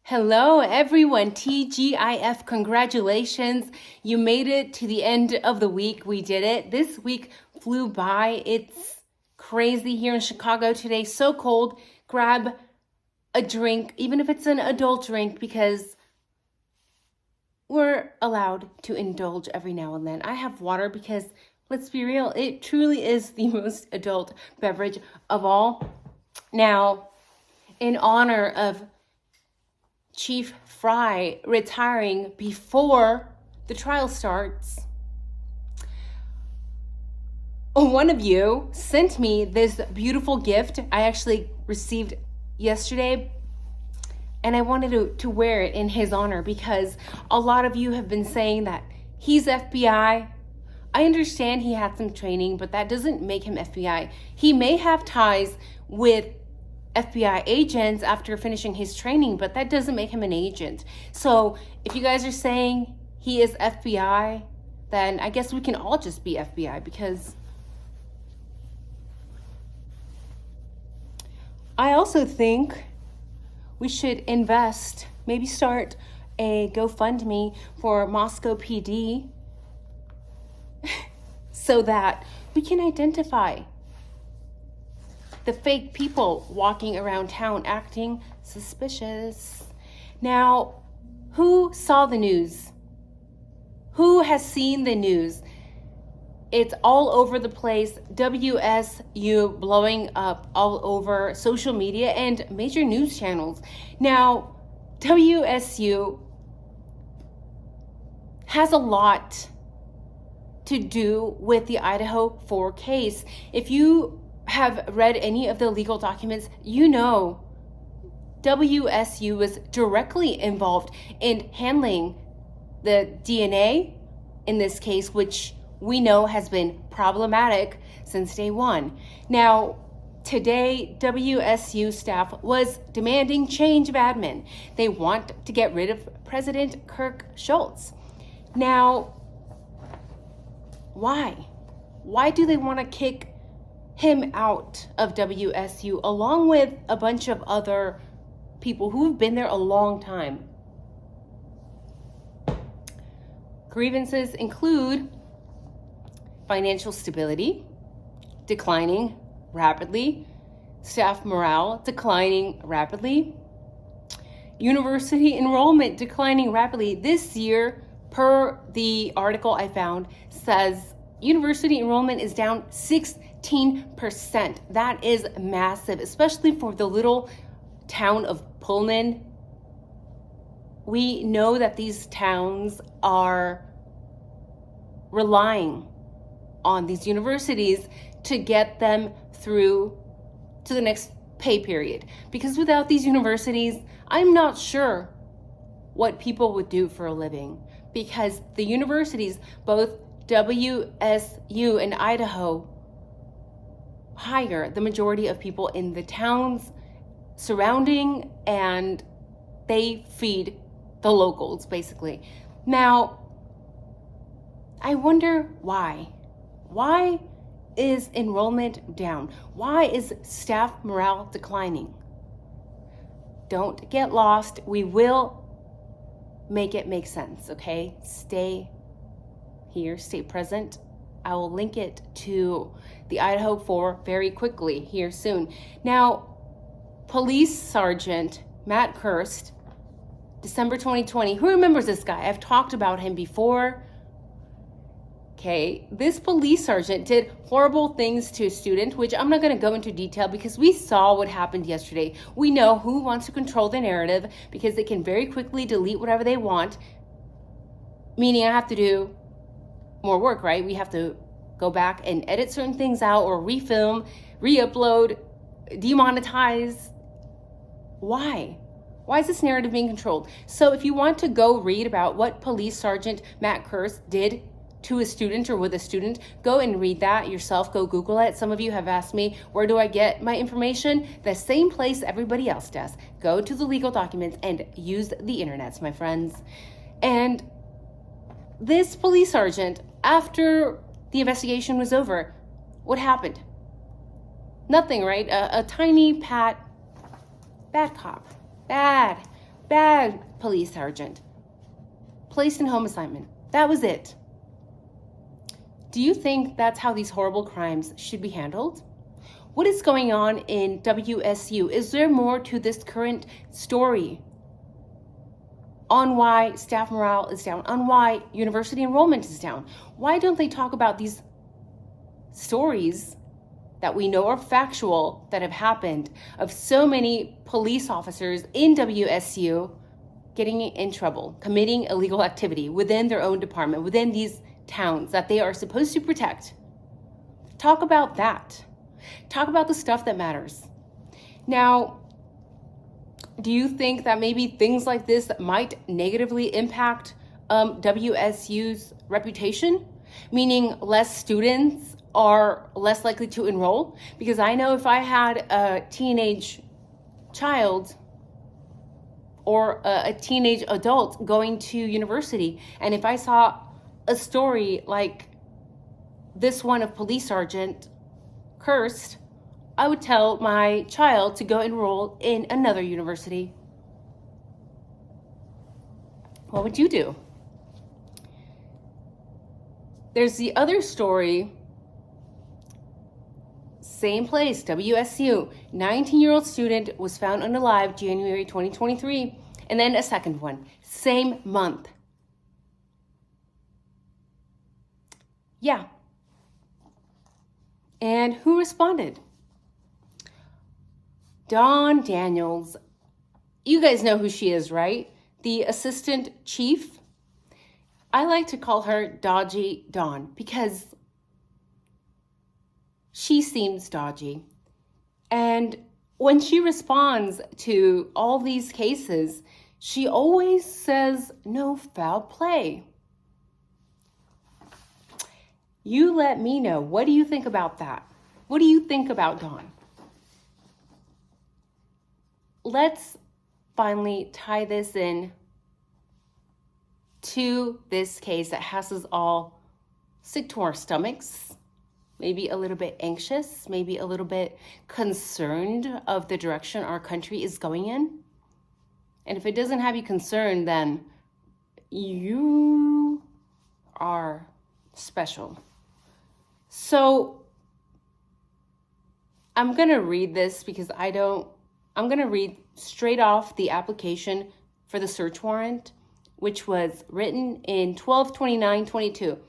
Hello, everyone. TGIF, congratulations. You made it to the end of the week. We did it. This week flew by. It's crazy here in Chicago today. So cold. Grab a drink, even if it's an adult drink, because we're allowed to indulge every now and then. I have water because, let's be real, it truly is the most adult beverage of all. Now, in honor of Chief Fry retiring before the trial starts, one of you sent me this beautiful gift I actually received yesterday, and I wanted to wear it in his honor because a lot of you have been saying that he's FBI. I understand he had some training, but that doesn't make him FBI. He may have ties with FBI agents after finishing his training, but that doesn't make him an agent. So if you guys are saying he is FBI, then I guess we can all just be FBI, because I also think we should invest, maybe start a GoFundMe for Moscow PD so that we can identify the fake people walking around town acting suspicious. Now, who saw the news? Who has seen the news? It's all over the place. WSU blowing up all over social media and major news channels. Now, WSU has a lot to do with the IDAHO4 case. If you have read any of the legal documents, you know WSU was directly involved in handling the DNA in this case, which we know has been problematic since day one. Now, today, WSU staff was demanding change of admin. They want to get rid of President Kirk Schultz. Now, why? Why do they want to kick him out of WSU along with a bunch of other people who've been there a long time? Grievances include financial stability declining rapidly, staff morale declining rapidly, university enrollment declining rapidly. This year, per the article I found, says university enrollment is down 16%. That is massive, especially for the little town of Pullman. We know that these towns are relying on these universities to get them through to the next pay period. Because without these universities, I'm not sure what people would do for a living. Because the universities, both WSU and Idaho, hire the majority of people in the towns surrounding, and they feed the locals, basically. Now, I wonder why. Why is enrollment down? Why is staff morale declining? Don't get lost. We will make it make sense, okay? Stay here, stay present. I will link it to the IDAHO4 very quickly here soon. Now, Police Sergeant Matt Kirst, December 2020. Who remembers this guy? I've talked about him before. Okay, this police sergeant did horrible things to a student, which I'm not going to go into detail because we saw what happened yesterday. We know who wants to control the narrative because they can very quickly delete whatever they want, meaning I have to do more work, right? We have to go back and edit certain things out or refilm, re-upload, demonetize. Why? Why is this narrative being controlled? So if you want to go read about what Police Sergeant Matt Kirst did to a student or with a student, go and read that yourself. Go Google it. Some of you have asked me, where do I get my information? The same place everybody else does. Go to the legal documents and use the internets, my friends. And this police sergeant, after the investigation was over, what happened? Nothing, right? A tiny bad cop. Bad. bad police sergeant, placed in home assignment. That was it. Do you think that's how these horrible crimes should be handled? What is going on in WSU? Is there more to this current story on why staff morale is down, on why university enrollment is down? Why don't they talk about these stories that we know are factual that have happened of so many police officers in WSU getting in trouble, committing illegal activity within their own department, within these towns that they are supposed to protect? Talk about that. Talk about the stuff that matters. Now, do you think that maybe things like this might negatively impact WSU's reputation? Meaning less students are less likely to enroll? Because I know if I had a teenage child or a teenage adult going to university, and if I saw a story like this one of police sergeant cursed, I would tell my child to go enroll in another university. What would you do? There's the other story, same place, WSU. 19-year-old student was found unalive January 2023. And then a second one, same month. Yeah. And who responded? Dawn Daniels. You guys know who she is, right? The assistant chief. I like to call her Dodgy Dawn because she seems dodgy. And when she responds to all these cases, she always says no foul play. You let me know. What do you think about that? What do you think about Dawn? Let's finally tie this in to this case that has us all sick to our stomachs, maybe a little bit anxious, maybe a little bit concerned of the direction our country is going in. And if it doesn't have you concerned, then you are special. So I'm going to read this because I'm going to read straight off the application for the search warrant, which was written in 12/29/22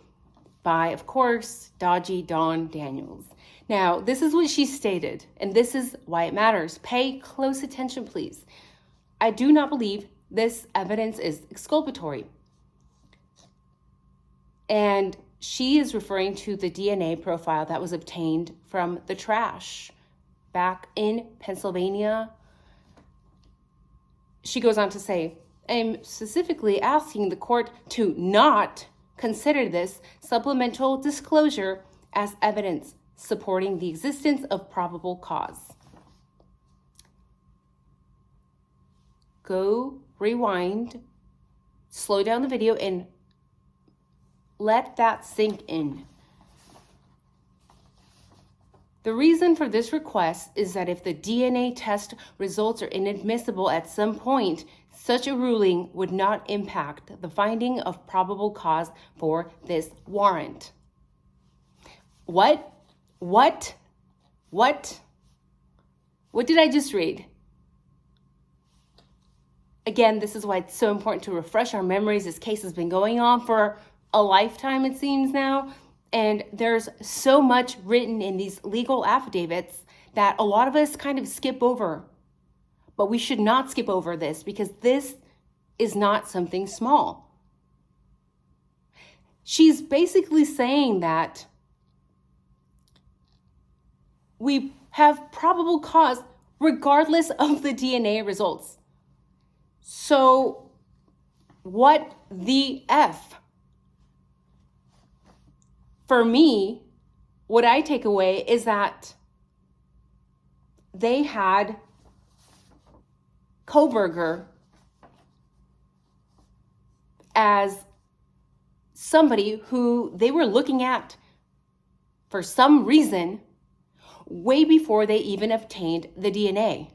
by, of course, Dodgy Dawn Daniels. Now, this is what she stated, and this is why it matters. Pay close attention, please. I do not believe this evidence is exculpatory. And she is referring to the DNA profile that was obtained from the trash back in Pennsylvania. She goes on to say, I'm specifically asking the court to not consider this supplemental disclosure as evidence supporting the existence of probable cause. Go rewind, slow down the video, and let that sink in. The reason for this request is that if the DNA test results are inadmissible at some point, such a ruling would not impact the finding of probable cause for this warrant. What did I just read? Again, this is why it's so important to refresh our memories. This case has been going on for a lifetime, it seems now. And there's so much written in these legal affidavits that a lot of us kind of skip over. But we should not skip over this because this is not something small. She's basically saying that we have probable cause regardless of the DNA results. So what the F? For me, what I take away is that they had Koberger as somebody who they were looking at for some reason way before they even obtained the DNA.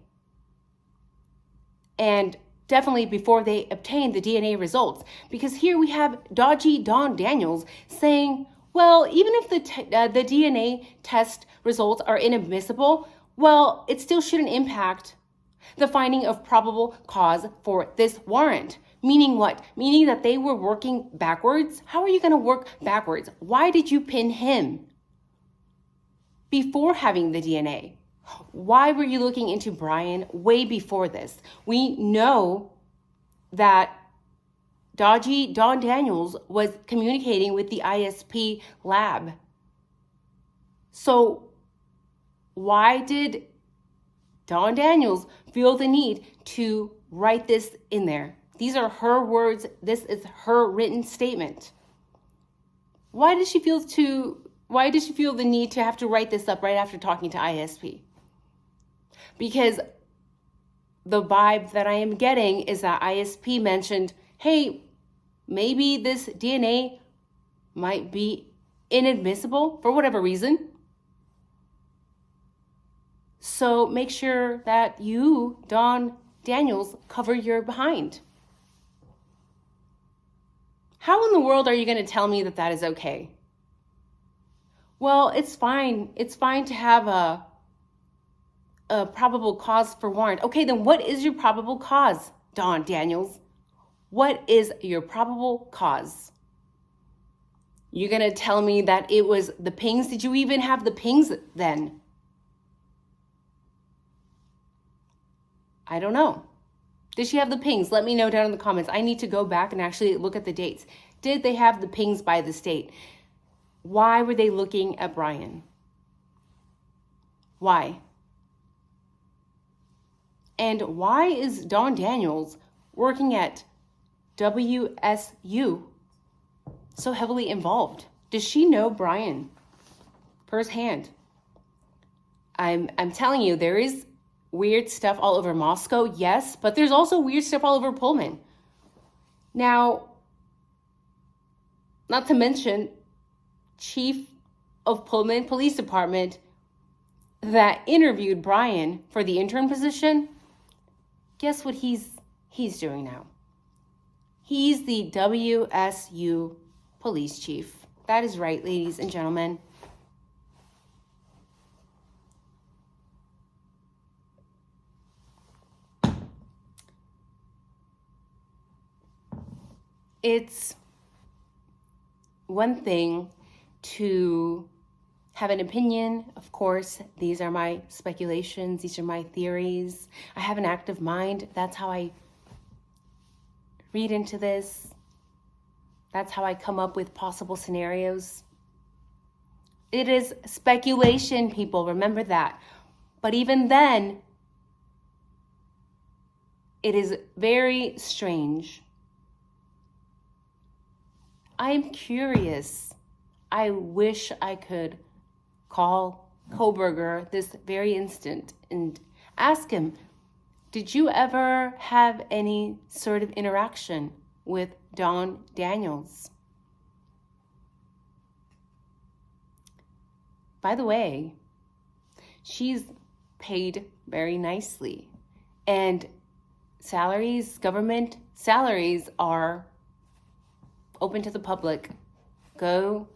And definitely before they obtained the DNA results. Because here we have dodgy Don Daniels saying, well, even if the DNA test results are inadmissible, well, it still shouldn't impact the finding of probable cause for this warrant. Meaning what? Meaning that they were working backwards? How are you going to work backwards? Why did you pin him before having the DNA? Why were you looking into Brian way before this? We know that dodgy Don Daniels was communicating with the ISP lab. So why did Don Daniels feel the need to write this in there? These are her words. This is her written statement. Why did she feel the need to have to write this up right after talking to ISP? Because the vibe that I am getting is that ISP mentioned, hey, maybe this DNA might be inadmissible for whatever reason. So make sure that you, Don Daniels, cover your behind. How in the world are you going to tell me that that is okay? Well, it's fine. It's fine to have a probable cause for warrant. Okay, then what is your probable cause, Don Daniels? What is your probable cause? You're going to tell me that it was the pings? Did you even have the pings then? I don't know. Did she have the pings? Let me know down in the comments. I need to go back and actually look at the dates. Did they have the pings by the state? Why were they looking at Brian? Why? And why is Don Daniels working at WSU so heavily involved? Does she know Brian firsthand? I'm telling you, there is weird stuff all over Moscow, yes, but there's also weird stuff all over Pullman. Now, not to mention, Chief of Pullman Police Department that interviewed Brian for the intern position, guess what he's doing now? He's the WSU police chief. That is right, ladies and gentlemen. It's one thing to have an opinion. Of course, these are my speculations. These are my theories. I have an active mind. That's how I read into this. That's how I come up with possible scenarios. It is speculation, people. Remember that. But even then, it is very strange. I am curious. I wish I could call Koberger this very instant and ask him, did you ever have any sort of interaction with Don Daniels? By the way, she's paid very nicely. And salaries, government salaries are open to the public. Go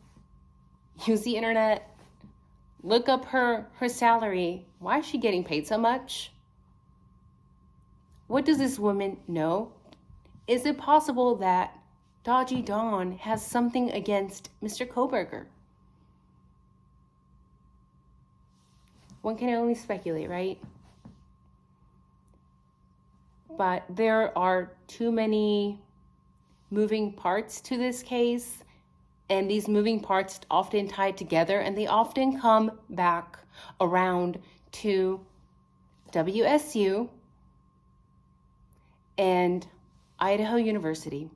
use the internet, look up her salary. Why is she getting paid so much? What does this woman know? Is it possible that Dodgy Don has something against Mr. Koberger? One can only speculate, right? But there are too many moving parts to this case, and these moving parts often tied together, and they often come back around to WSU and Idaho University.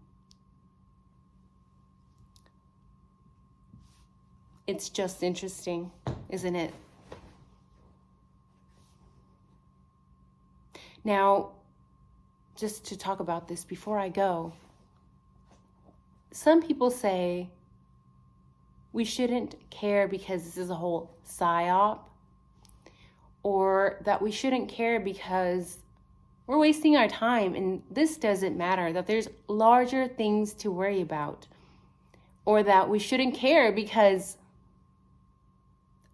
It's just interesting, isn't it? Now, just to talk about this before I go, some people say we shouldn't care because this is a whole psyop, or that we shouldn't care because we're wasting our time, and this doesn't matter, that there's larger things to worry about, or that we shouldn't care because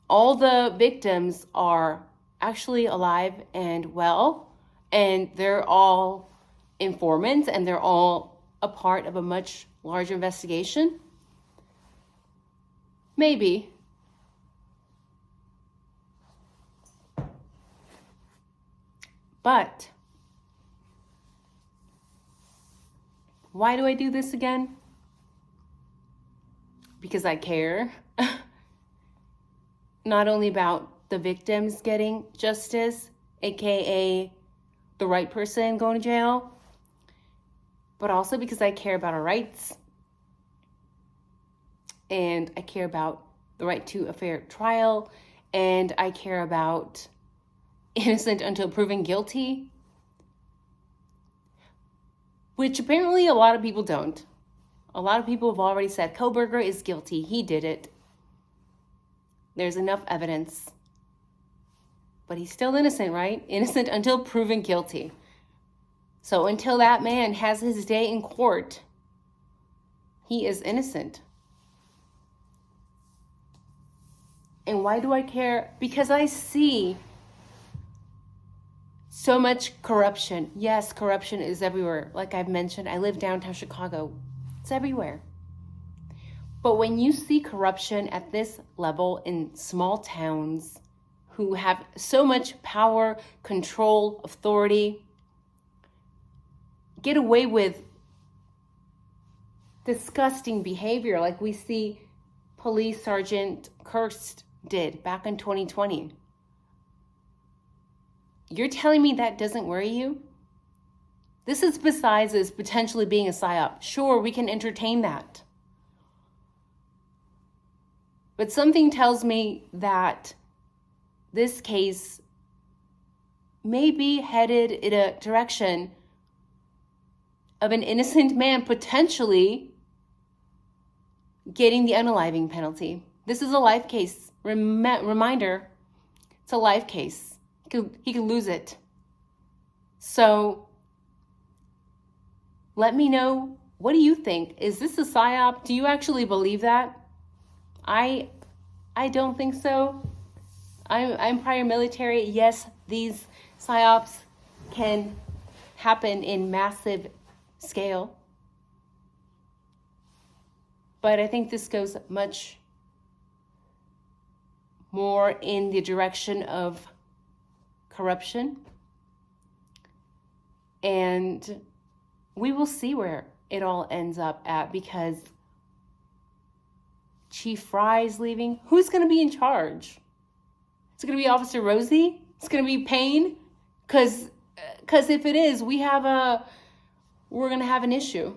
all the victims are actually alive and well, and they're all informants, and they're all a part of a much larger investigation. Maybe. But why do I do this again? Because I care. Not only about the victims getting justice, aka the right person going to jail, but also because I care about our rights. And I care about the right to a fair trial. And I care about innocent until proven guilty, which apparently a lot of people don't. A lot of people have already said Koberger is guilty. He did it. There's enough evidence. But he's still innocent, right? Innocent until proven guilty. So until that man has his day in court, he is innocent. And why do I care? Because I see so much corruption. Yes, corruption is everywhere. Like I've mentioned, I live downtown Chicago. It's everywhere. But when you see corruption at this level in small towns who have so much power, control, authority, get away with disgusting behavior like we see Police Sergeant Kirst did back in 2020. You're telling me that doesn't worry you? This is besides as potentially being a psyop. Sure, we can entertain that. But something tells me that this case may be headed in a direction of an innocent man potentially getting the unaliving penalty. This is a life case. Reminder, it's a life case. He could lose it. So let me know, what do you think? Is this a psyop? Do you actually believe that? I don't think so. I'm prior military. Yes, these psyops can happen in massive scale. But I think this goes much more in the direction of corruption. And we will see where it all ends up at, because Chief Fry's leaving. Who's going to be in charge? It's going to be Officer Rosie? It's going to be Payne? Because if it is, we're going to have an issue.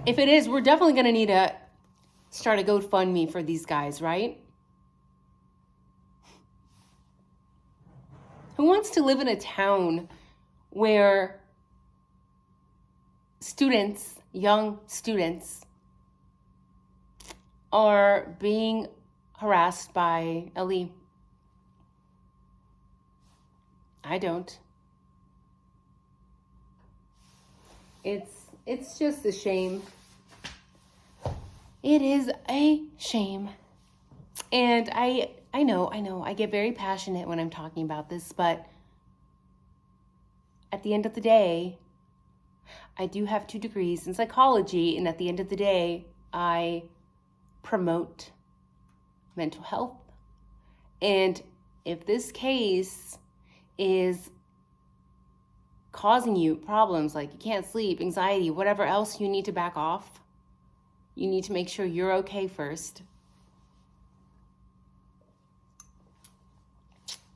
If it is, we're definitely going to need to start a GoFundMe for these guys, right? Who wants to live in a town where students, young students, are being harassed by LE? I don't. It's just a shame. It is a shame. And I know, I get very passionate when I'm talking about this, but at the end of the day, I do have 2 degrees in psychology, and at the end of the day, I promote mental health. And if this case is causing you problems like you can't sleep, anxiety, whatever else, you need to back off. You need to make sure you're okay first.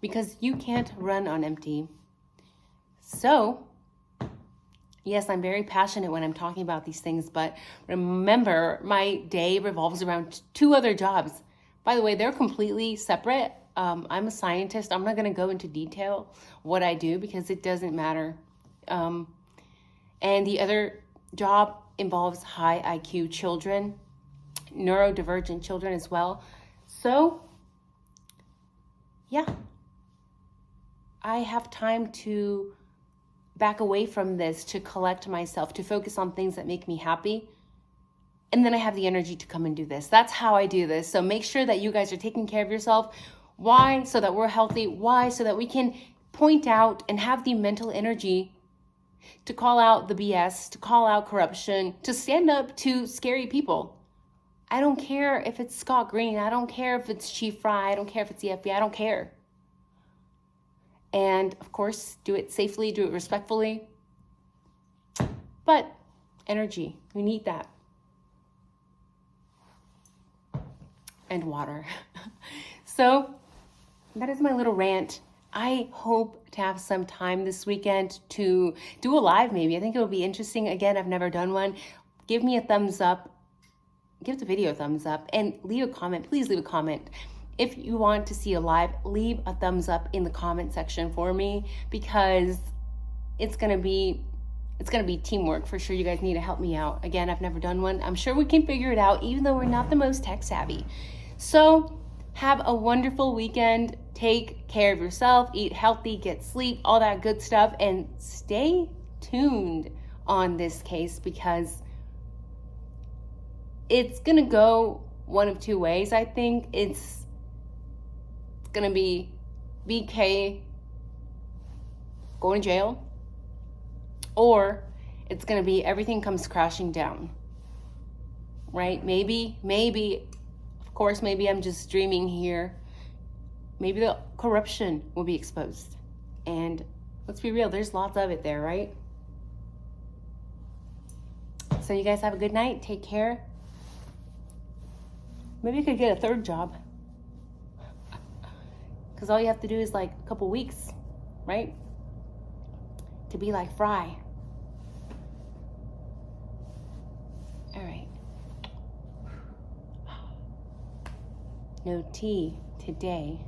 Because you can't run on empty. So, yes, I'm very passionate when I'm talking about these things, but remember, my day revolves around 2 other jobs. By the way, they're completely separate. I'm a scientist. I'm not going to go into detail what I do because it doesn't matter. And the other job involves high IQ children, neurodivergent children as well. So, yeah, I have time to back away from this, to collect myself, to focus on things that make me happy. And then I have the energy to come and do this. That's how I do this. So make sure that you guys are taking care of yourself. Why? So that we're healthy. Why? So that we can point out and have the mental energy to call out the BS, to call out corruption, to stand up to scary people. I don't care if it's Scott Green. I don't care if it's Chief Fry. I don't care if it's the FBI. I don't care. And of course, do it safely, do it respectfully. But energy, we need that. And water. So that is my little rant. I hope to have some time this weekend to do a live maybe. I think it'll be interesting. Again, I've never done one. Give me a thumbs up. Give the video a thumbs up and leave a comment. Please leave a comment. If you want to see a live, leave a thumbs up in the comment section for me, because it's gonna be teamwork for sure. You guys need to help me out. Again, I've never done one. I'm sure we can figure it out, even though we're not the most tech savvy. So have a wonderful weekend. Take care of yourself, eat healthy, get sleep, all that good stuff, and stay tuned on this case, because it's gonna go one of two ways. I think it's gonna be BK going to jail, or it's gonna be everything comes crashing down, right? Maybe, of course, maybe I'm just dreaming here. Maybe the corruption will be exposed. And let's be real, there's lots of it there, right? So you guys have a good night. Take care. Maybe you could get a third job. Because all you have to do is like a couple weeks, right? To be like Fry. All right. No tea today.